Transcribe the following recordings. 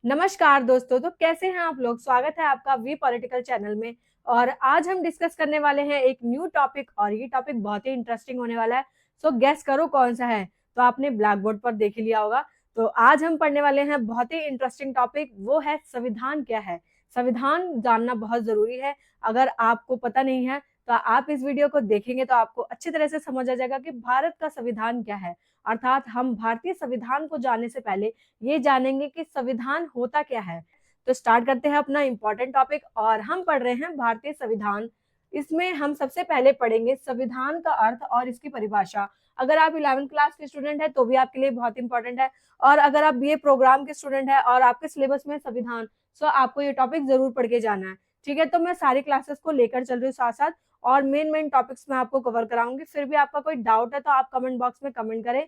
नमस्कार दोस्तों। तो कैसे हैं आप लोग। स्वागत है आपका वी पॉलिटिकल चैनल में। और आज हम डिस्कस करने वाले हैं एक न्यू टॉपिक और ये टॉपिक बहुत ही इंटरेस्टिंग होने वाला है। सो गेस करो कौन सा है। तो आपने ब्लैक बोर्ड पर देख ही लिया होगा। तो आज हम पढ़ने वाले हैं बहुत ही इंटरेस्टिंग टॉपिक, वो है संविधान क्या है। संविधान जानना बहुत जरूरी है। अगर आपको पता नहीं है तो आप इस वीडियो को देखेंगे तो आपको अच्छी तरह से समझ आ जाएगा कि भारत का संविधान क्या है। अर्थात हम भारतीय संविधान को जानने से पहले ये जानेंगे कि संविधान होता क्या है। तो स्टार्ट करते हैं अपना इंपॉर्टेंट टॉपिक और हम पढ़ रहे हैं भारतीय संविधान। इसमें हम सबसे पहले पढ़ेंगे संविधान का अर्थ और इसकी परिभाषा। अगर आप 11वीं क्लास के स्टूडेंट है तो भी आपके लिए बहुत इंपॉर्टेंट है। और अगर आप बीए प्रोग्राम के स्टूडेंट है और आपके सिलेबस में संविधान, तो आपको ये टॉपिक जरूर पढ़ के जाना है। ठीक है, तो मैं सारी क्लासेस को लेकर चल रही हूँ साथ साथ और मेन मेन टॉपिक्स में आपको कवर कराऊंगी। फिर भी आपका कोई डाउट है तो आप कमेंट बॉक्स में कमेंट करें।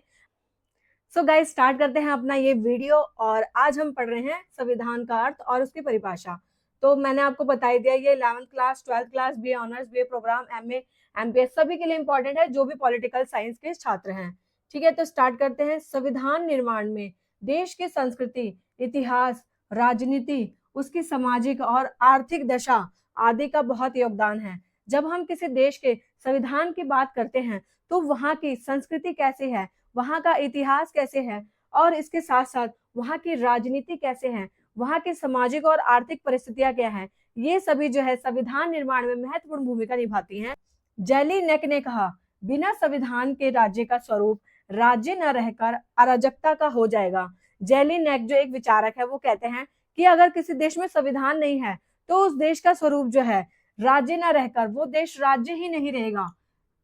सो गाइस स्टार्ट करते हैं अपना ये वीडियो और आज हम पढ़ रहे हैं संविधान का अर्थ और उसकी परिभाषा। तो मैंने आपको बता ही दिया, ये 11वीं class, 12th class, BA honours, BA programme, MA, MPS सभी के लिए इंपॉर्टेंट है जो भी पॉलिटिकल साइंस के छात्र हैं। ठीक है, तो स्टार्ट करते हैं। संविधान निर्माण में देश की संस्कृति, इतिहास, राजनीति, उसकी सामाजिक और आर्थिक दशा आदि का बहुत योगदान है। जब हम किसी देश के संविधान की बात करते हैं तो वहाँ की संस्कृति कैसी है, वहाँ का इतिहास कैसे है और इसके साथ साथ वहाँ की राजनीति कैसे है, वहाँ की सामाजिक और आर्थिक परिस्थितियां क्या है, ये सभी जो है संविधान निर्माण में महत्वपूर्ण भूमिका निभाती हैं। जेली नेक ने कहा, बिना संविधान के राज्य का स्वरूप राज्य न रहकर अराजकता का हो जाएगा। जेली नेक जो एक विचारक है वो कहते हैं कि अगर किसी देश में संविधान नहीं है तो उस देश का स्वरूप जो है राज्य न रहकर वो देश राज्य ही नहीं रहेगा,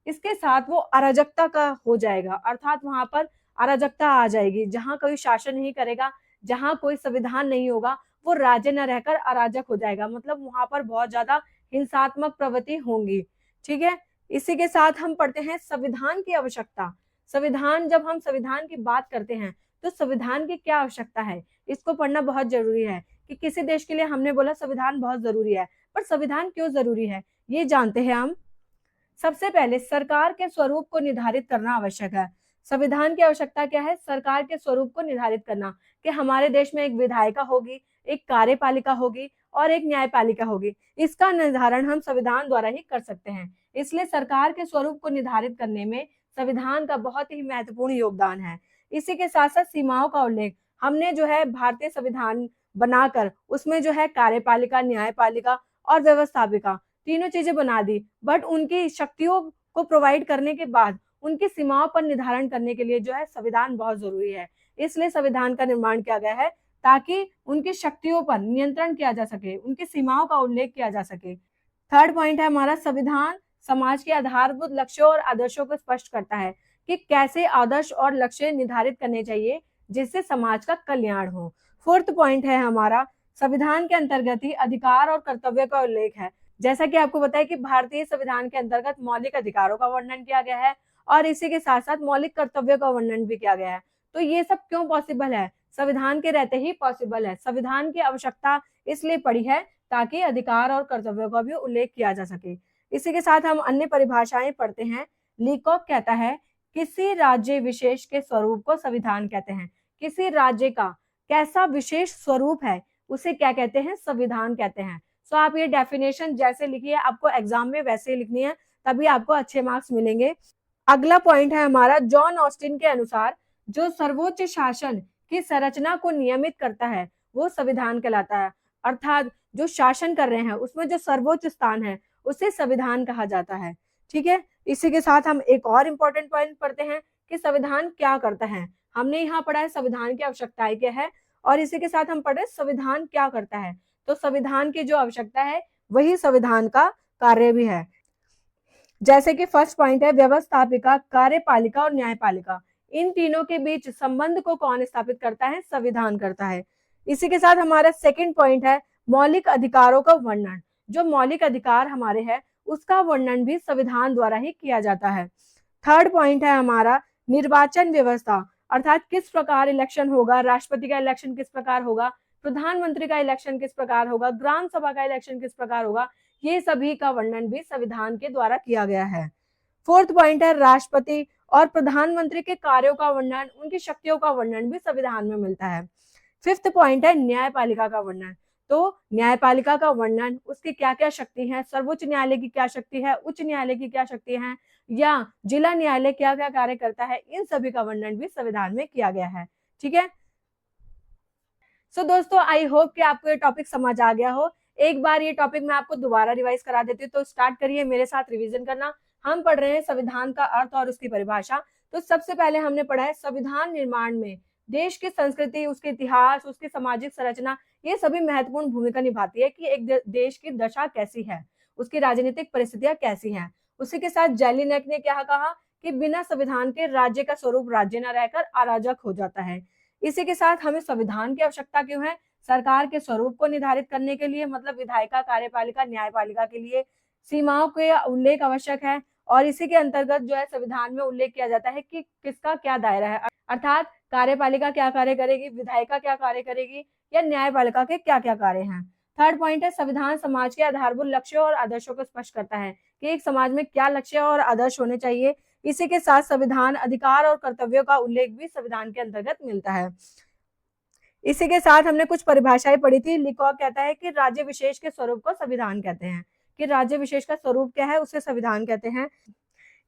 इसके साथ वो अराजकता का हो जाएगा। अर्थात वहां पर अराजकता आ जाएगी, जहां कोई शासन नहीं करेगा, जहां कोई संविधान नहीं होगा, वो राज्य न रहकर अराजक हो जाएगा। मतलब वहां पर बहुत ज्यादा हिंसात्मक प्रवृत्ति होंगी। ठीक है, इसी के साथ हम पढ़ते हैं संविधान की आवश्यकता। संविधान, जब हम संविधान की बात करते हैं तो संविधान की क्या आवश्यकता है, इसको पढ़ना बहुत जरूरी है। कि किसी देश के लिए हमने बोला संविधान बहुत जरूरी है, पर संविधान क्यों जरूरी है ये जानते हैं हम। सबसे पहले सरकार के स्वरूप को निर्धारित करना आवश्यक है। संविधान की आवश्यकता क्या है, सरकार के स्वरूप को निर्धारित करना। कि हमारे देश में एक विधायिका होगी, एक कार्यपालिका होगी और एक न्यायपालिका होगी। इसका निर्धारण हम संविधान द्वारा ही कर सकते हैं। इसलिए सरकार के स्वरूप को निर्धारित करने में संविधान का बहुत ही महत्वपूर्ण योगदान है। इसी के साथ साथ सीमाओं का उल्लेख, हमने जो है भारतीय संविधान बनाकर उसमें जो है कार्यपालिका, न्यायपालिका और व्यवस्थापिका तीनों चीजें बना दी, बट उनकी शक्तियों को प्रोवाइड करने के बाद उनकी सीमाओं पर निर्धारण करने के लिए जो है संविधान बहुत जरूरी है। इसलिए संविधान का निर्माण किया गया है ताकि उनकी शक्तियों पर नियंत्रण किया जा सके, उनकी सीमाओं का उल्लेख किया जा सके। थर्ड पॉइंट है हमारा, संविधान समाज के आधारभूत लक्ष्यों और आदर्शों को स्पष्ट करता है कि कैसे आदर्श और लक्ष्य निर्धारित करने चाहिए जिससे समाज का कल्याण हो। फोर्थ पॉइंट है हमारा, संविधान के अंतर्गत ही अधिकार और कर्तव्य का उल्लेख है। जैसा कि आपको पता है कि भारतीय संविधान के अंतर्गत मौलिक अधिकारों का वर्णन किया गया है और इसी के साथ साथ मौलिक कर्तव्यों का वर्णन भी किया गया है। तो ये सब क्यों पॉसिबल है, संविधान के रहते ही पॉसिबल है। संविधान की आवश्यकता इसलिए पड़ी है ताकि अधिकार और कर्तव्यों का भी उल्लेख किया जा सके। इसी के साथ हम अन्य परिभाषाएं पढ़ते हैं। लीकॉक कहता है, किसी राज्य विशेष के स्वरूप को संविधान कहते हैं। किसी राज्य का कैसा विशेष स्वरूप है उसे क्या कहते हैं, संविधान कहते हैं। सो आप ये डेफिनेशन जैसे लिखिए, आपको एग्जाम में वैसे ही लिखनी है, तभी आपको अच्छे मार्क्स मिलेंगे। अगला पॉइंट है हमारा, जॉन ऑस्टिन के अनुसार जो सर्वोच्च शासन की संरचना को नियमित करता है वो संविधान कहलाता है। अर्थात जो शासन कर रहे हैं उसमें जो सर्वोच्च स्थान है उसे संविधान कहा जाता है। ठीक है, इसी के साथ हम एक और इम्पोर्टेंट पॉइंट पढ़ते हैं कि संविधान क्या करता है। हमने यहाँ पढ़ा है संविधान की आवश्यकताएं क्या है और इसी के साथ हम पढ़े संविधान क्या करता है। तो संविधान की जो आवश्यकता है वही संविधान का कार्य भी है। जैसे कि फर्स्ट पॉइंट है, व्यवस्थापिका, कार्यपालिका और न्यायपालिका, इन तीनों के बीच संबंध को कौन स्थापित करता है, संविधान करता है। इसी के साथ हमारा सेकंड पॉइंट है मौलिक अधिकारों का वर्णन। जो मौलिक अधिकार हमारे हैं उसका वर्णन भी संविधान द्वारा ही किया जाता है। थर्ड पॉइंट है हमारा निर्वाचन व्यवस्था, अर्थात किस प्रकार इलेक्शन होगा, राष्ट्रपति का इलेक्शन किस प्रकार होगा, प्रधानमंत्री का इलेक्शन किस प्रकार होगा, ग्राम सभा का इलेक्शन किस प्रकार होगा, ये सभी का वर्णन भी संविधान के द्वारा किया गया है। फोर्थ पॉइंट है राष्ट्रपति और प्रधानमंत्री के कार्यों का वर्णन, उनकी शक्तियों का वर्णन भी संविधान में मिलता है। फिफ्थ पॉइंट है न्यायपालिका का वर्णन। तो न्यायपालिका का वर्णन, उसकी क्या क्या शक्ति है, सर्वोच्च न्यायालय की क्या शक्ति है, उच्च न्यायालय की क्या शक्ति है, या जिला न्यायालय क्या क्या कार्य करता है, इन सभी का वर्णन भी संविधान में किया गया है। ठीक है। सो दोस्तों, आई होप कि आपको ये टॉपिक समझ आ गया हो। एक बार ये टॉपिक मैं आपको दोबारा रिवाइज करा देती हूँ, तो स्टार्ट करिए मेरे साथ रिवीजन करना। हम पढ़ रहे हैं संविधान का अर्थ और उसकी परिभाषा। तो सबसे पहले हमने पढ़ा है संविधान निर्माण में देश की संस्कृति, उसके इतिहास, उसकी सामाजिक संरचना, ये सभी महत्वपूर्ण भूमिका निभाती है कि एक देश की दशा कैसी है, उसकी राजनीतिक परिस्थितियां कैसी हैं। उसी के साथ जेलिनेक ने क्या कहा कि बिना संविधान के राज्य का स्वरूप राज्य न रहकर अराजक हो जाता है। इसी के साथ हमें संविधान की आवश्यकता क्यों है? सरकार के स्वरूप को निर्धारित करने के लिए, मतलब विधायिका, कार्यपालिका, न्यायपालिका के लिए सीमाओं के उल्लेख आवश्यक है। और इसी के अंतर्गत जो है संविधान में उल्लेख किया जाता है कि किसका क्या दायरा है, अर्थात कार्यपालिका क्या कार्य करेगी, विधायिका क्या कार्य करेगी, या न्यायपालिका के क्या क्या कार्य हैं। थर्ड पॉइंट है संविधान समाज के आधारभूत लक्ष्यों और आदर्शों को स्पष्ट करता है कि एक समाज में क्या लक्ष्य और आदर्श होने चाहिए। इसी के साथ संविधान अधिकार और कर्तव्यों का उल्लेख भी संविधान के अंतर्गत मिलता है। इसी के साथ हमने कुछ परिभाषाएं पढ़ी थी। लिकॉक कहता है कि राज्य विशेष के स्वरूप को संविधान कहते हैं, कि राज्य विशेष का स्वरूप क्या है, उसे संविधान कहते हैं।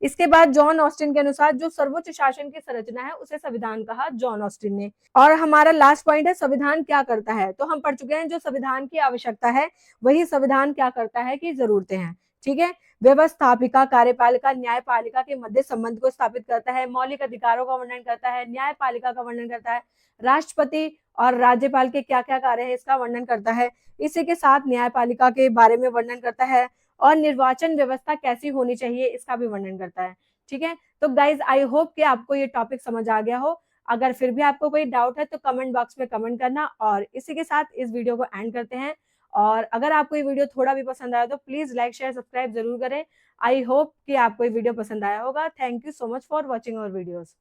इसके बाद जॉन ऑस्टिन के अनुसार जो सर्वोच्च शासन की संरचना है उसे संविधान कहा जॉन ऑस्टिन ने। और हमारा लास्ट पॉइंट है संविधान क्या करता है। तो हम पढ़ चुके हैं जो संविधान की आवश्यकता है वही संविधान क्या करता है कि जरूरतें हैं। ठीक है। व्यवस्थापिका, कार्यपालिका, न्यायपालिका के मध्य संबंध को स्थापित करता है, मौलिक अधिकारों का वर्णन करता है, न्यायपालिका का वर्णन करता है, राष्ट्रपति और राज्यपाल के क्या क्या कार्य है इसका वर्णन करता है। इसी के साथ न्यायपालिका के बारे में वर्णन करता है, और निर्वाचन व्यवस्था कैसी होनी चाहिए इसका भी वर्णन करता है। ठीक है। तो गाइज, आई होप कि आपको ये टॉपिक समझ आ गया हो। अगर फिर भी आपको कोई डाउट है तो कमेंट बॉक्स में कमेंट करना। और इसी के साथ इस वीडियो को एंड करते हैं। और अगर आपको ये वीडियो थोड़ा भी पसंद आया तो प्लीज लाइक, शेयर, सब्सक्राइब जरूर करें। आई होप कि आपको ये वीडियो पसंद आया होगा। Thank you so much for watching our videos.